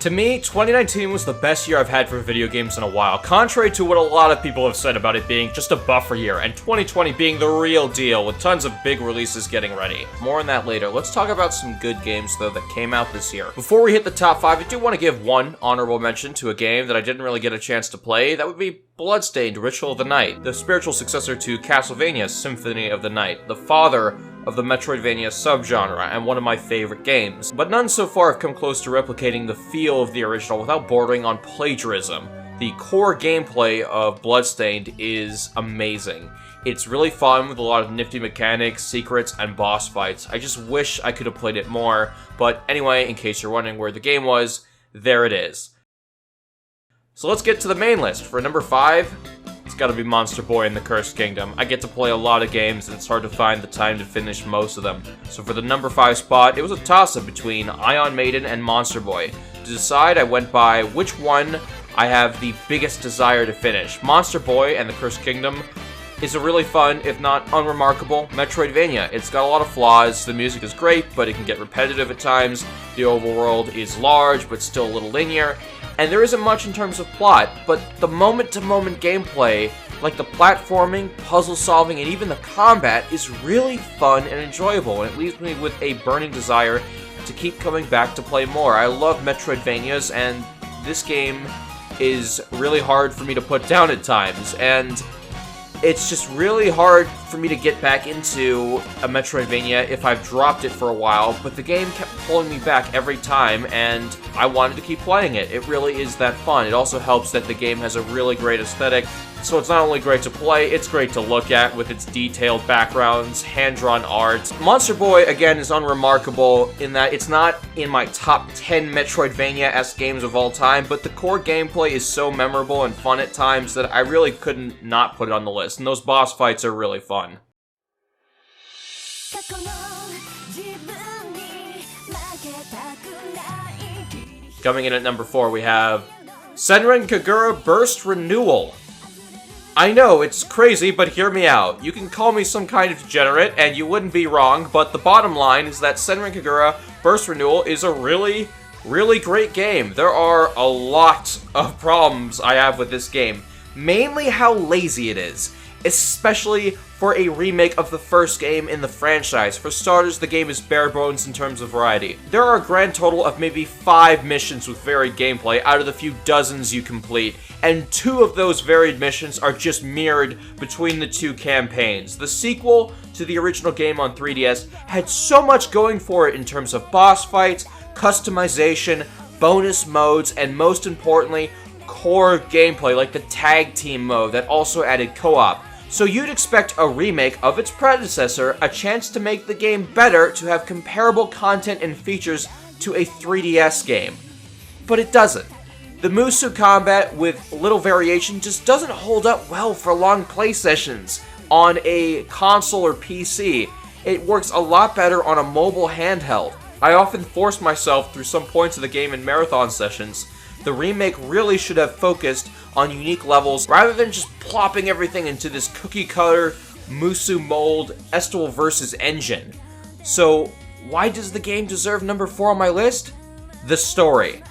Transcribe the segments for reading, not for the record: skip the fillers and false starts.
To me, 2019 was the best year I've had for video games in a while, contrary to what a lot of people have said about it being just a buffer year, and 2020 being the real deal, with tons of big releases getting ready. More on that later. Let's talk about some good games, though, that came out this year. Before we hit the top 5, I do want to give one honorable mention to a game that I didn't really get a chance to play. That would be Bloodstained: Ritual of the Night, the spiritual successor to Castlevania: Symphony of the Night, the father of the Metroidvania subgenre, and one of my favorite games. But none so far have come close to replicating the feel of the original without bordering on plagiarism. The core gameplay of Bloodstained is amazing. It's really fun with a lot of nifty mechanics, secrets, and boss fights. I just wish I could have played it more, but anyway, in case you're wondering where the game was, there it is. So let's get to the main list. For number 5, it's gotta be Monster Boy and the Cursed Kingdom. I get to play a lot of games, and it's hard to find the time to finish most of them. So for the number 5 spot, it was a toss-up between Ion Maiden and Monster Boy. To decide, I went by which one I have the biggest desire to finish. Monster Boy and the Cursed Kingdom is a really fun, if not unremarkable, Metroidvania. It's got a lot of flaws, the music is great, but it can get repetitive at times, the overworld is large, but still a little linear, and there isn't much in terms of plot, but the moment-to-moment gameplay, like the platforming, puzzle solving, and even the combat, is really fun and enjoyable, and it leaves me with a burning desire to keep coming back to play more. I love Metroidvanias, and this game is really hard for me to put down at times, and it's just really hard for me to get back into a Metroidvania if I've dropped it for a while, but the game kept pulling me back every time, and I wanted to keep playing it. It really is that fun. It also helps that the game has a really great aesthetic, so it's not only great to play, it's great to look at with its detailed backgrounds, hand-drawn art. Monster Boy, again, is unremarkable in that it's not in my top 10 Metroidvania-esque games of all time, but the core gameplay is so memorable and fun at times that I really couldn't not put it on the list, and those boss fights are really fun. Coming in at number 4, we have Senran Kagura Burst Renewal. I know, it's crazy, but hear me out. You can call me some kind of degenerate, and you wouldn't be wrong, but the bottom line is that Senran Kagura Burst Renewal is a really great game. There are a lot of problems I have with this game, mainly how lazy it is, especially for a remake of the first game in the franchise. For starters, the game is bare bones in terms of variety. There are a grand total of maybe 5 missions with varied gameplay out of the few dozens you complete, and 2 of those varied missions are just mirrored between the 2 campaigns. The sequel to the original game on 3DS had so much going for it in terms of boss fights, customization, bonus modes, and most importantly, core gameplay like the tag team mode that also added co-op. So you'd expect a remake of its predecessor, a chance to make the game better, to have comparable content and features to a 3DS game. But it doesn't. The Musou combat, with little variation, just doesn't hold up well for long play sessions on a console or PC. It works a lot better on a mobile handheld. I often force myself through some points of the game in marathon sessions. The remake really should have focused on unique levels rather than just plopping everything into this cookie-cutter, Musou mold, Estival versus engine. So, why does the game deserve number 4 on my list? The story.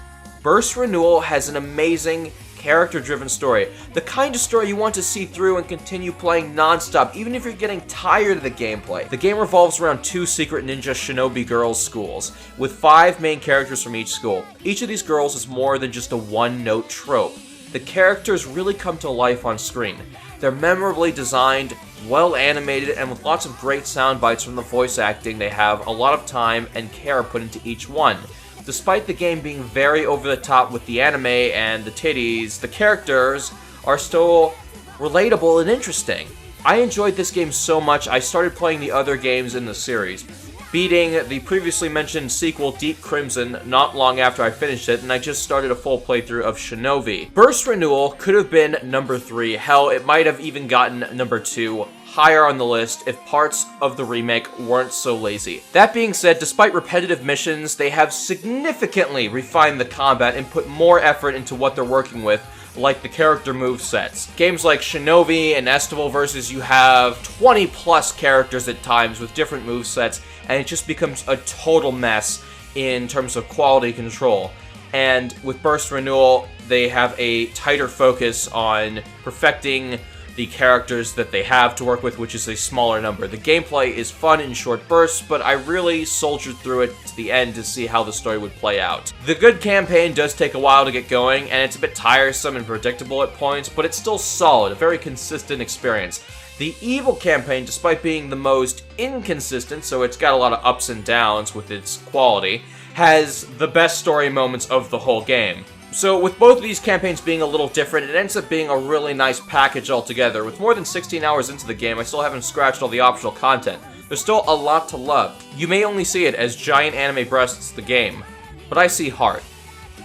Burst Renewal has an amazing, character-driven story. The kind of story you want to see through and continue playing non-stop, even if you're getting tired of the gameplay. The game revolves around 2 secret ninja shinobi girls' schools, with 5 main characters from each school. Each of these girls is more than just a one-note trope. The characters really come to life on screen. They're memorably designed, well animated, and with lots of great sound bites from the voice acting. They have a lot of time and care put into each one. Despite the game being very over the top with the anime and the titties, the characters are still relatable and interesting. I enjoyed this game so much I started playing the other games in the series, beating the previously mentioned sequel Deep Crimson not long after I finished it, and I just started a full playthrough of Shinobi. Burst Renewal could have been number 3, hell, it might have even gotten number 2, higher on the list if parts of the remake weren't so lazy. That being said, despite repetitive missions, they have significantly refined the combat and put more effort into what they're working with, like the character movesets. Games like Shinobi and Estival vs. you have 20 plus characters at times with different movesets, and it just becomes a total mess in terms of quality control. And with Burst Renewal, they have a tighter focus on perfecting the characters that they have to work with, which is a smaller number. The gameplay is fun in short bursts, but I really soldiered through it to the end to see how the story would play out. The good campaign does take a while to get going, and it's a bit tiresome and predictable at points, but it's still solid, a very consistent experience. The evil campaign, despite being the most inconsistent, so it's got a lot of ups and downs with its quality, has the best story moments of the whole game. So with both of these campaigns being a little different, it ends up being a really nice package altogether. With more than 16 hours into the game, I still haven't scratched all the optional content. There's still a lot to love. You may only see it as giant anime breasts the game, but I see heart.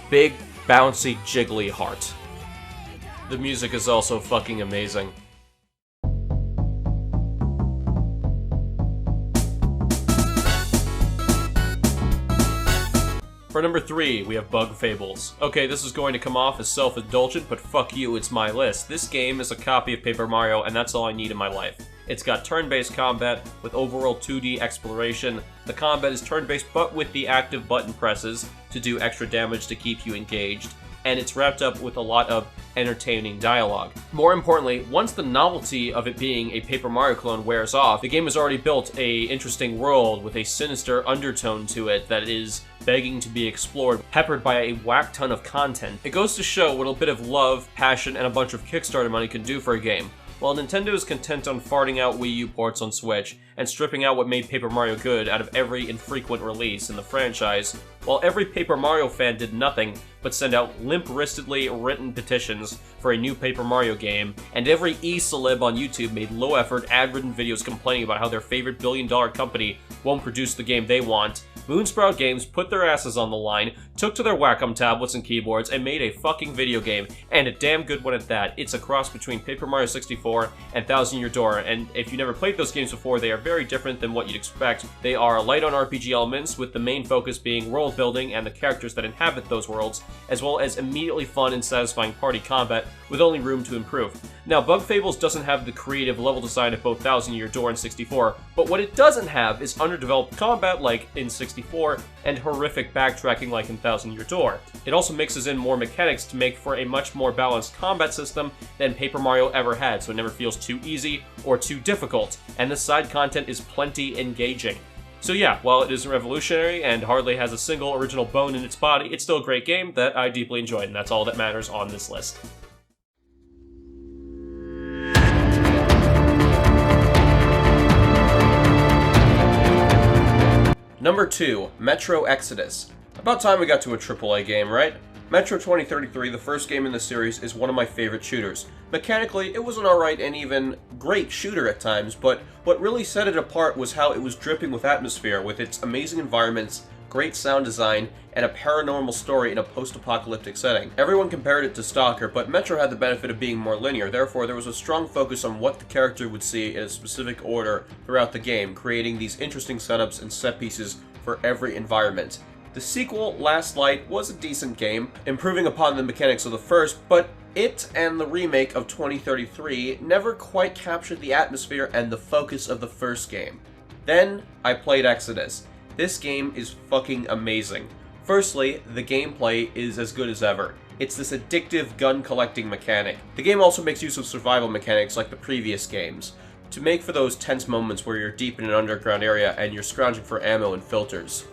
Big, bouncy, jiggly heart. The music is also fucking amazing. For number 3, we have Bug Fables. Okay, this is going to come off as self-indulgent, but fuck you, it's my list. This game is a copy of Paper Mario, and that's all I need in my life. It's got turn-based combat with overworld 2D exploration. The combat is turn-based, but with the active button presses to do extra damage to keep you engaged. And it's wrapped up with a lot of entertaining dialogue. More importantly, once the novelty of it being a Paper Mario clone wears off, the game has already built an interesting world with a sinister undertone to it that is begging to be explored, peppered by a whack ton of content. It goes to show what a bit of love, passion, and a bunch of Kickstarter money can do for a game. While Nintendo is content on farting out Wii U ports on Switch and stripping out what made Paper Mario good out of every infrequent release in the franchise, while every Paper Mario fan did nothing but send out limp-wristedly written petitions for a new Paper Mario game, and every e-celeb on YouTube made low-effort, ad-ridden videos complaining about how their favorite billion-dollar company won't produce the game they want, Moonsprout Games put their asses on the line, took to their Wacom tablets and keyboards, and made a fucking video game, and a damn good one at that. It's a cross between Paper Mario 64 and Thousand Year Door, and if you never played those games before, they are very different than what you'd expect. They are light on RPG elements, with the main focus being world building and the characters that inhabit those worlds, as well as immediately fun and satisfying party combat, with only room to improve. Now, Bug Fables doesn't have the creative level design of both Thousand Year Door and 64, but what it doesn't have is underdeveloped combat like in 64, and horrific backtracking like in Thousand Year Door. It also mixes in more mechanics to make for a much more balanced combat system than Paper Mario ever had, so it never feels too easy or too difficult, and the side content is plenty engaging. So yeah, while it isn't revolutionary and hardly has a single original bone in its body, it's still a great game that I deeply enjoyed, and that's all that matters on this list. Number 2, Metro Exodus. About time we got to a AAA game, right? Metro 2033, the first game in the series, is one of my favorite shooters. Mechanically, it was an alright and even great shooter at times, but what really set it apart was how it was dripping with atmosphere, with its amazing environments, great sound design, and a paranormal story in a post-apocalyptic setting. Everyone compared it to Stalker, but Metro had the benefit of being more linear, therefore there was a strong focus on what the character would see in a specific order throughout the game, creating these interesting setups and set pieces for every environment. The sequel, Last Light, was a decent game, improving upon the mechanics of the first, but it and the remake of 2033 never quite captured the atmosphere and the focus of the first game. Then, I played Exodus. This game is fucking amazing. Firstly, the gameplay is as good as ever. It's this addictive gun collecting mechanic. The game also makes use of survival mechanics like the previous games, to make for those tense moments where you're deep in an underground area and you're scrounging for ammo and filters.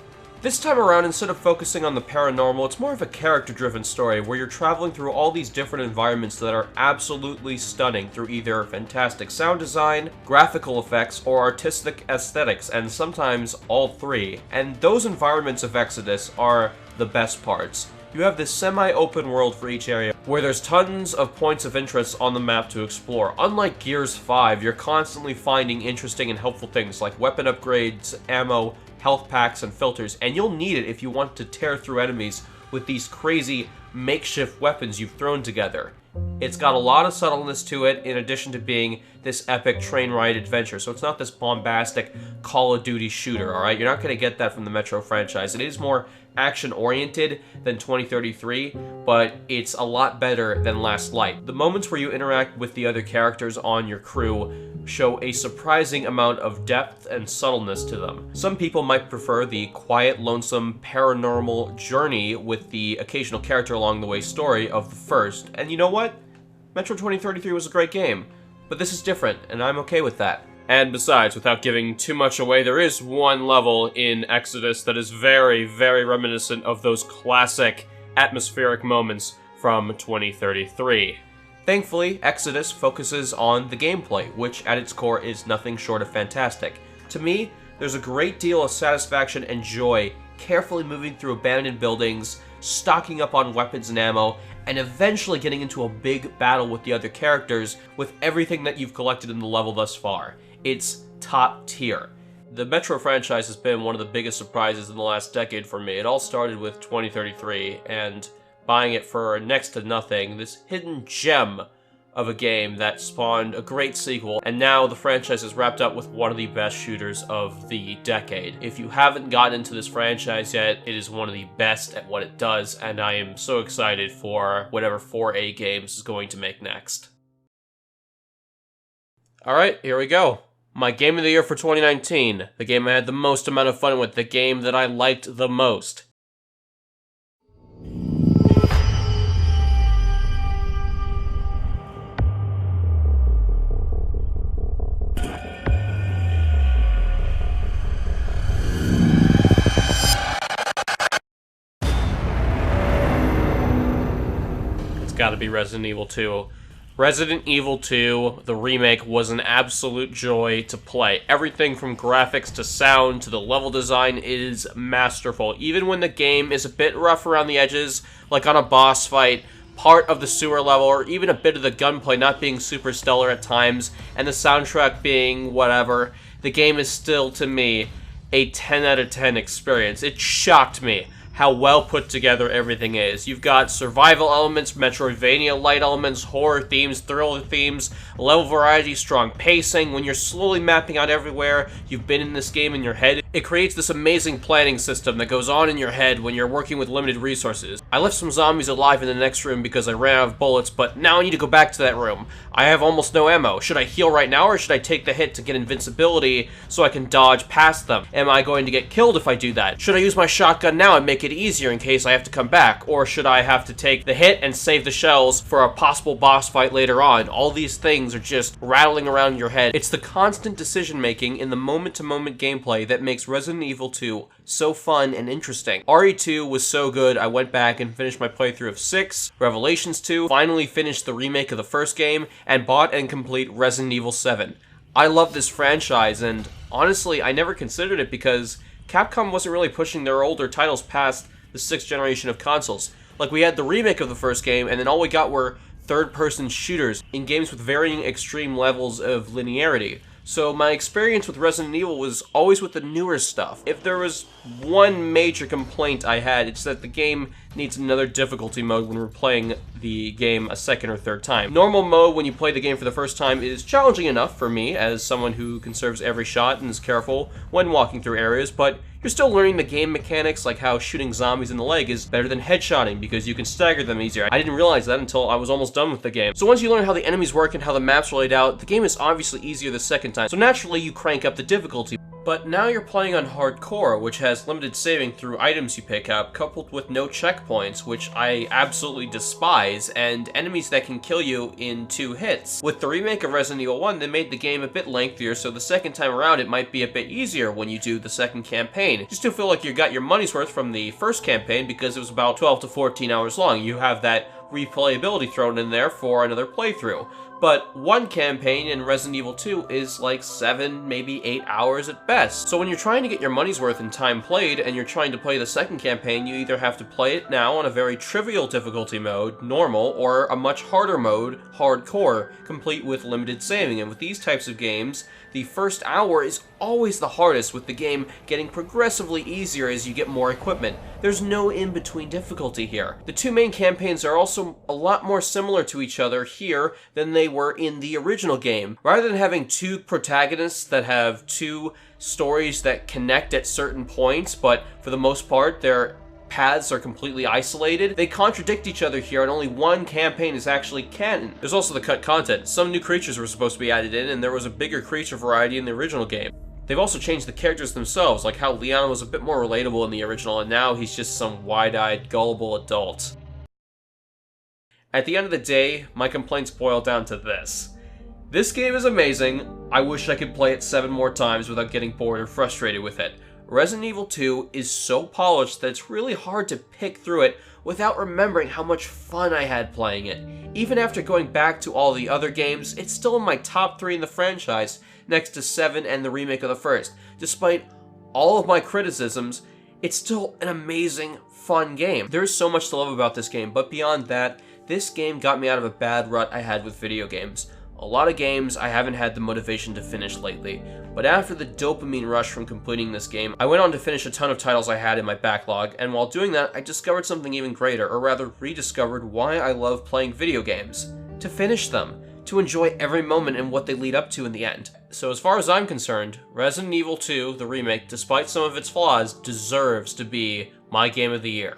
This time around, instead of focusing on the paranormal, it's more of a character-driven story where you're traveling through all these different environments that are absolutely stunning through either fantastic sound design, graphical effects, or artistic aesthetics, and sometimes all three. And those environments of Exodus are the best parts. You have this semi-open world for each area, where there's tons of points of interest on the map to explore. Unlike Gears 5, you're constantly finding interesting and helpful things like weapon upgrades, ammo, health packs, and filters, and you'll need it if you want to tear through enemies with these crazy makeshift weapons you've thrown together. It's got a lot of subtleness to it, in addition to being this epic train ride adventure, so it's not this bombastic Call of Duty shooter, alright? You're not going to get that from the Metro franchise. It is more action-oriented than 2033, but it's a lot better than Last Light. The moments where you interact with the other characters on your crew show a surprising amount of depth and subtleness to them. Some people might prefer the quiet, lonesome, paranormal journey with the occasional character along the way story of the first, and you know what? Metro 2033 was a great game, but this is different, and I'm okay with that. And besides, without giving too much away, there is one level in Exodus that is very, very reminiscent of those classic atmospheric moments from 2033. Thankfully, Exodus focuses on the gameplay, which at its core is nothing short of fantastic. To me, there's a great deal of satisfaction and joy carefully moving through abandoned buildings, stocking up on weapons and ammo, and eventually getting into a big battle with the other characters with everything that you've collected in the level thus far. It's top tier. The Metro franchise has been one of the biggest surprises in the last decade for me. It all started with 2033, and buying it for next to nothing, this hidden gem of a game that spawned a great sequel, and now the franchise is wrapped up with one of the best shooters of the decade. If you haven't gotten into this franchise yet, it is one of the best at what it does, and I am so excited for whatever 4A Games is going to make next. Alright, here we go. My game of the year for 2019, the game I had the most amount of fun with, the game that I liked the most. It's gotta be Resident Evil 2. Resident Evil 2, the remake, was an absolute joy to play. Everything from graphics to sound to the level design is masterful. Even when the game is a bit rough around the edges, like on a boss fight, part of the sewer level, or even a bit of the gunplay not being super stellar at times, and the soundtrack being whatever, the game is still, to me, a 10 out of 10 experience. It shocked me how well put together everything is. You've got survival elements, Metroidvania-light elements, horror themes, thriller themes, level variety, strong pacing. When you're slowly mapping out everywhere you've been in this game in your head, it creates this amazing planning system that goes on in your head when you're working with limited resources. I left some zombies alive in the next room because I ran out of bullets, but now I need to go back to that room. I have almost no ammo. Should I heal right now, or should I take the hit to get invincibility so I can dodge past them? Am I going to get killed if I do that? Should I use my shotgun now and make it easier in case I have to come back, or should I have to take the hit and save the shells for a possible boss fight later on? All these things are just rattling around your head. It's the constant decision making in the moment-to-moment gameplay that makes Resident Evil 2 so fun and interesting. RE2 was so good, I went back and finished my playthrough of 6, Revelations 2, finally finished the remake of the first game, and bought and complete Resident Evil 7. I love this franchise, and honestly, I never considered it because Capcom wasn't really pushing their older titles past the 6th generation of consoles. Like, we had the remake of the first game, and then all we got were third-person shooters in games with varying extreme levels of linearity. So my experience with Resident Evil was always with the newer stuff. If there was one major complaint I had, it's that the game needs another difficulty mode when we're playing the game a second or third time. Normal mode, when you play the game for the first time, is challenging enough for me as someone who conserves every shot and is careful when walking through areas, but you're still learning the game mechanics, like how shooting zombies in the leg is better than headshotting because you can stagger them easier. I didn't realize that until I was almost done with the game. So once you learn how the enemies work and how the maps are laid out, the game is obviously easier the second time, so naturally you crank up the difficulty. But now you're playing on hardcore, which has limited saving through items you pick up, coupled with no checkpoints, which I absolutely despise, and enemies that can kill you in 2 hits. With the remake of Resident Evil 1, they made the game a bit lengthier, so the second time around it might be a bit easier when you do the second campaign. You still feel like you got your money's worth from the first campaign because it was about 12 to 14 hours long. You have that replayability thrown in there for another playthrough. But one campaign in Resident Evil 2 is like 7, maybe 8 hours at best. So when you're trying to get your money's worth in time played and you're trying to play the second campaign, you either have to play it now on a very trivial difficulty mode, normal, or a much harder mode, hardcore, complete with limited saving. And with these types of games, the first hour is always the hardest, with the game getting progressively easier as you get more equipment. There's no in-between difficulty here. The 2 main campaigns are also a lot more similar to each other here than they were in the original game. Rather than having 2 protagonists that have 2 stories that connect at certain points, but for the most part they're paths are completely isolated. They contradict each other here, and only one campaign is actually canon. There's also the cut content. Some new creatures were supposed to be added in, and there was a bigger creature variety in the original game. They've also changed the characters themselves, like how Leon was a bit more relatable in the original, and now he's just some wide-eyed, gullible adult. At the end of the day, my complaints boil down to this. This game is amazing. I wish I could play it 7 more times without getting bored or frustrated with it. Resident Evil 2 is so polished that it's really hard to pick through it without remembering how much fun I had playing it. Even after going back to all the other games, it's still in my top 3 in the franchise, next to 7 and the remake of the first. Despite all of my criticisms, it's still an amazing, fun game. There's so much to love about this game, but beyond that, this game got me out of a bad rut I had with video games. A lot of games I haven't had the motivation to finish lately, but after the dopamine rush from completing this game, I went on to finish a ton of titles I had in my backlog, and while doing that, I discovered something even greater, or rather rediscovered why I love playing video games. To finish them, to enjoy every moment and what they lead up to in the end. So as far as I'm concerned, Resident Evil 2, the remake, despite some of its flaws, deserves to be my game of the year.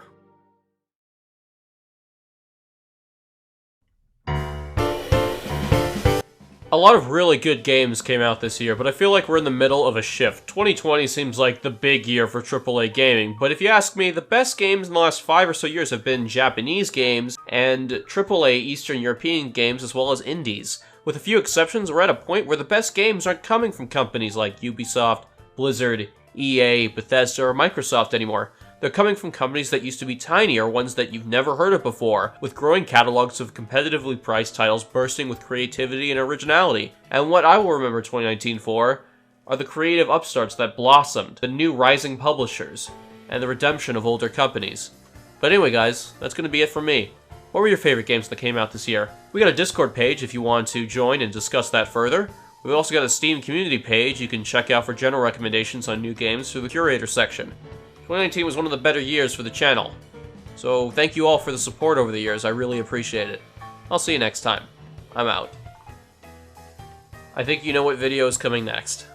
A lot of really good games came out this year, but I feel like we're in the middle of a shift. 2020 seems like the big year for AAA gaming, but if you ask me, the best games in the last 5 or so years have been Japanese games and AAA Eastern European games as well as indies. With a few exceptions, we're at a point where the best games aren't coming from companies like Ubisoft, Blizzard, EA, Bethesda, or Microsoft anymore. They're coming from companies that used to be tiny or ones that you've never heard of before, with growing catalogs of competitively priced titles bursting with creativity and originality. And what I will remember 2019 for are the creative upstarts that blossomed, the new rising publishers, and the redemption of older companies. But anyway guys, that's going to be it for me. What were your favorite games that came out this year? We got a Discord page if you want to join and discuss that further. We've also got a Steam community page you can check out for general recommendations on new games through the curator section. 2019 was one of the better years for the channel, so thank you all for the support over the years, I really appreciate it. I'll see you next time. I'm out. I think you know what video is coming next.